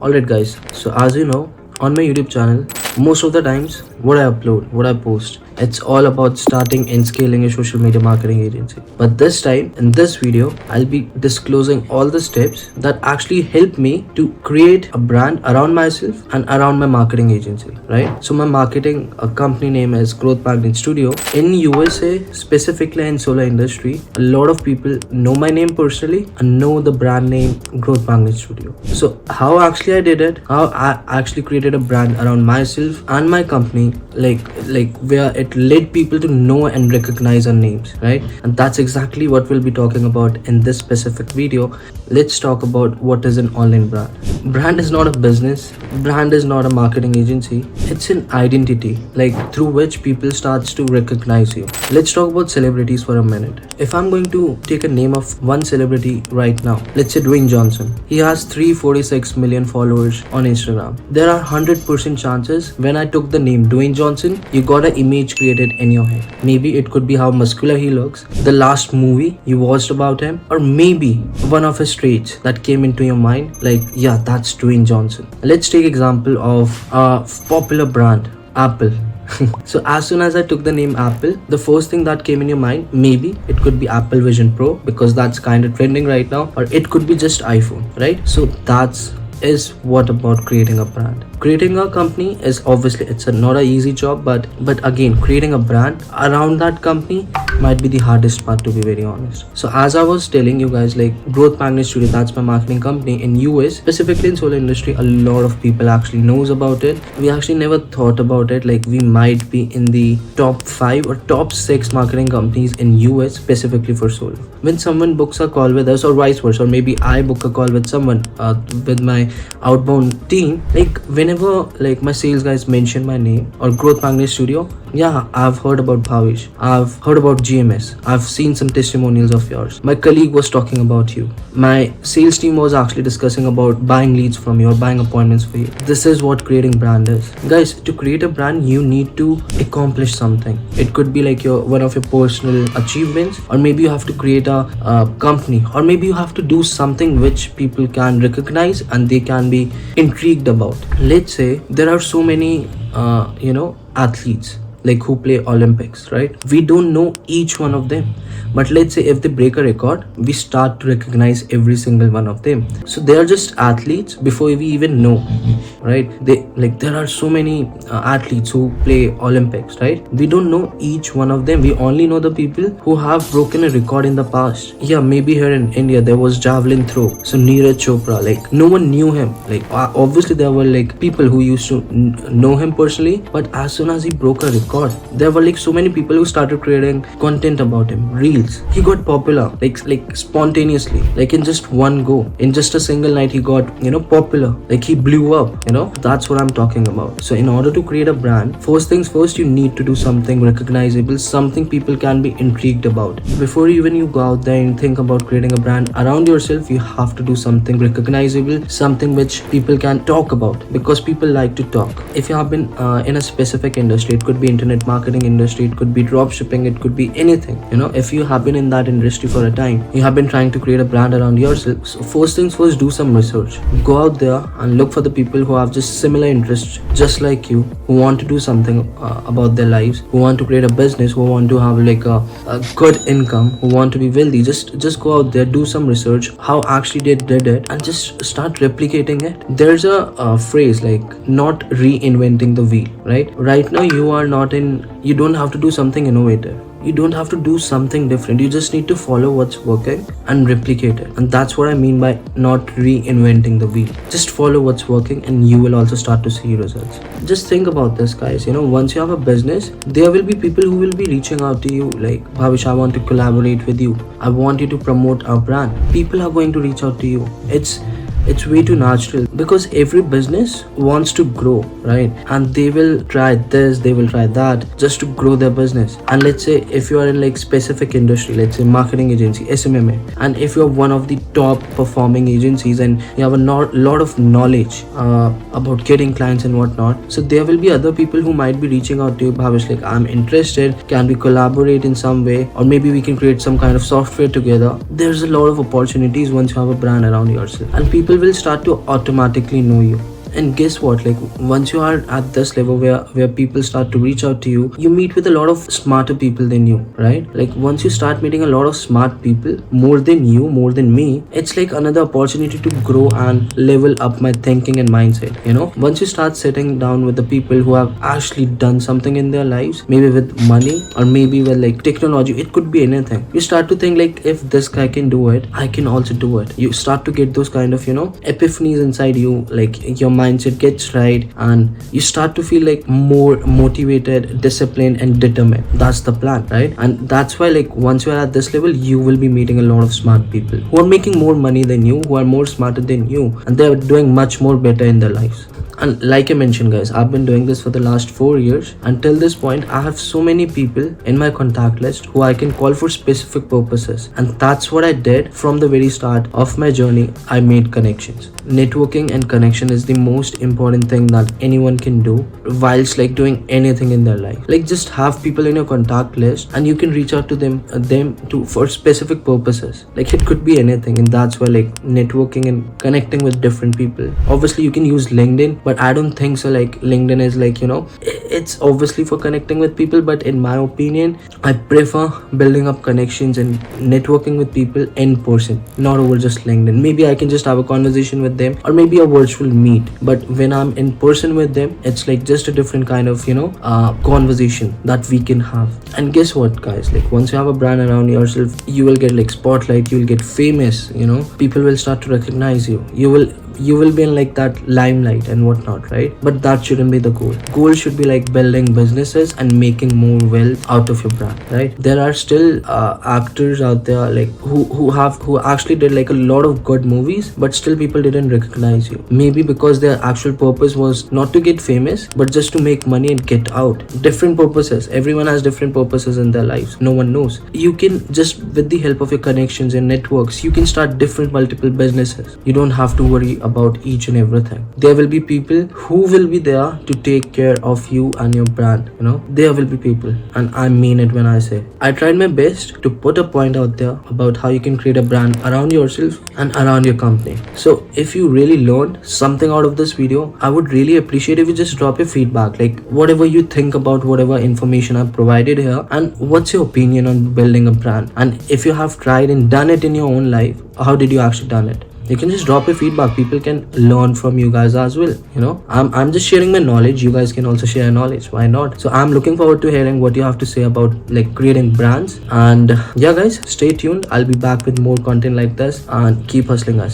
Alright guys, so as you know, on my YouTube channel, most of the times what I upload, what I post, it's all about starting and scaling a social media marketing agency. But this time, in this video, I'll be disclosing all the steps that actually help me to create a brand around myself and around my marketing agency, right? So my marketing company name is Growth Magnet Studio. In USA, specifically in solar industry, a lot of people know my name personally and know the brand name Growth Magnet Studio. So how actually I did it, how I actually created a brand around myself and my company, like where it led people to know and recognize our names, right? And that's exactly what we'll be talking about in this specific video. Let's talk about what is an online brand. Brand is not a business, brand is not a marketing agency, it's an identity, like through which people starts to recognize you. Let's talk about celebrities for a minute. If I'm going to take a name of one celebrity right now, let's say Dwayne Johnson. He has 346 million followers on Instagram. There are 100% chances when I took the name Dwayne Johnson, you got an image created in your head. Maybe it could be how muscular he looks, the last movie you watched about him, or maybe one of his traits that came into your mind, like, yeah, that's Dwayne Johnson. Let's take example of a popular brand, Apple. So as soon as I took the name Apple, the first thing that came in your mind, maybe it could be Apple Vision Pro, because that's kind of trending right now, or it could be just iPhone, right? So that's is what about creating a brand. Creating a company is obviously not an easy job, but again, creating a brand around that company might be the hardest part, to be very honest. So as I was telling you guys, like Growth Magnet Studio, that's my marketing company in US, specifically in solar industry. A lot of people actually knows about it. We actually never thought about it, like we might be in the top 5 or top 6 marketing companies in US specifically for solar. When someone books a call with us, or vice versa, or maybe I book a call with someone with my outbound team, like whenever like my sales guys mention my name or Growth Magnet Studio, yeah, I've heard about Bhavesh, I've heard about GMS, I've seen some testimonials of yours, my colleague was talking about you, my sales team was actually discussing about buying leads from you or buying appointments for you. This is what creating brand is. Guys, to create a brand, you need to accomplish something. It could be like one of your personal achievements, or maybe you have to create a company, or maybe you have to do something which people can recognize and they can be intrigued about. Let's say there are so many athletes like who play Olympics, right? We don't know each one of them, but let's say if they break a record, we start to recognize every single one of them. So they are just athletes before we even know, right? There are so many athletes who play Olympics, right? We don't know each one of them. We only know the people who have broken a record in the past. Yeah, maybe here in India there was javelin throw, so Neeraj Chopra, like no one knew him. Like obviously there were like people who used to know him personally, but as soon as he broke a record, there were like so many people who started creating content about him, reels. He got popular like spontaneously, like in just one go, in just a single night he got popular, like he blew up. That's what I'm talking about. So in order to create a brand, first things first, you need to do something recognizable, something people can be intrigued about. Before even you go out there and think about creating a brand around yourself, you have to do something recognizable, something which people can talk about, because people like to talk. If you have been in a specific industry, it could be internet marketing industry, it could be drop shipping, it could be anything. If you have been in that industry for a time, you have been trying to create a brand around yourself. So first things first, do some research. Go out there and look for the people who have just similar interests just like you, who want to do something about their lives, who want to create a business, who want to have like a good income, who want to be wealthy. Just go out there, do some research how actually they did it, and just start replicating it. There's a phrase like not reinventing the wheel, right? Right now you don't have to do something innovative. You don't have to do something different. You just need to follow what's working and replicate it. And that's what I mean by not reinventing the wheel. Just follow what's working and you will also start to see results. Just think about this, guys. Once you have a business, there will be people who will be reaching out to you like, Bhavesh, I want to collaborate with you. I want you to promote our brand. People are going to reach out to you. It's way too natural, because every business wants to grow, right? And they will try this, they will try that just to grow their business. And let's say if you are in like specific industry, let's say marketing agency, SMMA, and if you're one of the top performing agencies and you have a lot of knowledge about getting clients and whatnot, so there will be other people who might be reaching out to you, Bhavesh, like I'm interested, can we collaborate in some way, or maybe we can create some kind of software together. There's a lot of opportunities once you have a brand around yourself, and people people will start to automatically know you. And guess what, like once you are at this level where people start to reach out to you, you meet with a lot of smarter people than you, right? Like once you start meeting a lot of smart people, more than you, more than me, it's like another opportunity to grow and level up my thinking and mindset, you know. Once you start sitting down with the people who have actually done something in their lives, maybe with money or maybe with like technology, it could be anything, you start to think like, if this guy can do it, I can also do it. You start to get those kind of, you know, epiphanies inside you, like your mindset gets right and you start to feel like more motivated, disciplined and determined. That's the plan, right? And that's why like once you are at this level, you will be meeting a lot of smart people who are making more money than you, who are more smarter than you, and they are doing much more better in their lives. And like I mentioned guys, I've been doing this for the last 4 years. Until this point, I have so many people in my contact list who I can call for specific purposes. And that's what I did from the very start of my journey. I made connections. Networking and connection is the most important thing that anyone can do whilst like doing anything in their life. Like just have people in your contact list and you can reach out to them to for specific purposes. Like it could be anything, and that's why like networking and connecting with different people. Obviously you can use LinkedIn, but I don't think so. Like LinkedIn is like, you know, it's obviously for connecting with people, but in my opinion, I prefer building up connections and networking with people in person, not over just LinkedIn. Maybe I can just have a conversation with them or maybe a virtual meet, but when I'm in person with them, it's like just a different kind of, you know, conversation that we can have. And guess what guys, like once you have a brand around yourself, you will get like spotlight, you will get famous, you know, people will start to recognize you, you will be in like that limelight and whatnot, right? But that shouldn't be the goal. Goal should be like building businesses and making more wealth out of your brand, right? There are still actors out there like who actually did like a lot of good movies, but still people didn't recognize you. Maybe because their actual purpose was not to get famous, but just to make money and get out. Different purposes. Everyone has different purposes in their lives. No one knows. You can just, with the help of your connections and networks, you can start different multiple businesses. You don't have to worry about each and everything. There will be people who will be there to take care of you and your brand, you know. There will be people, and I mean it when I say I tried my best to put a point out there about how you can create a brand around yourself and around your company. So if you really learned something out of this video, I would really appreciate if you just drop your feedback, like whatever you think about whatever information I've provided here, and what's your opinion on building a brand. And if you have tried and done it in your own life, how did you actually done it? You can just drop your feedback. People can learn from you guys as well, you know. I'm just sharing my knowledge. You guys can also share knowledge. Why not? So I'm looking forward to hearing what you have to say about like creating brands. And yeah guys, stay tuned. I'll be back with more content like this, and keep hustling guys.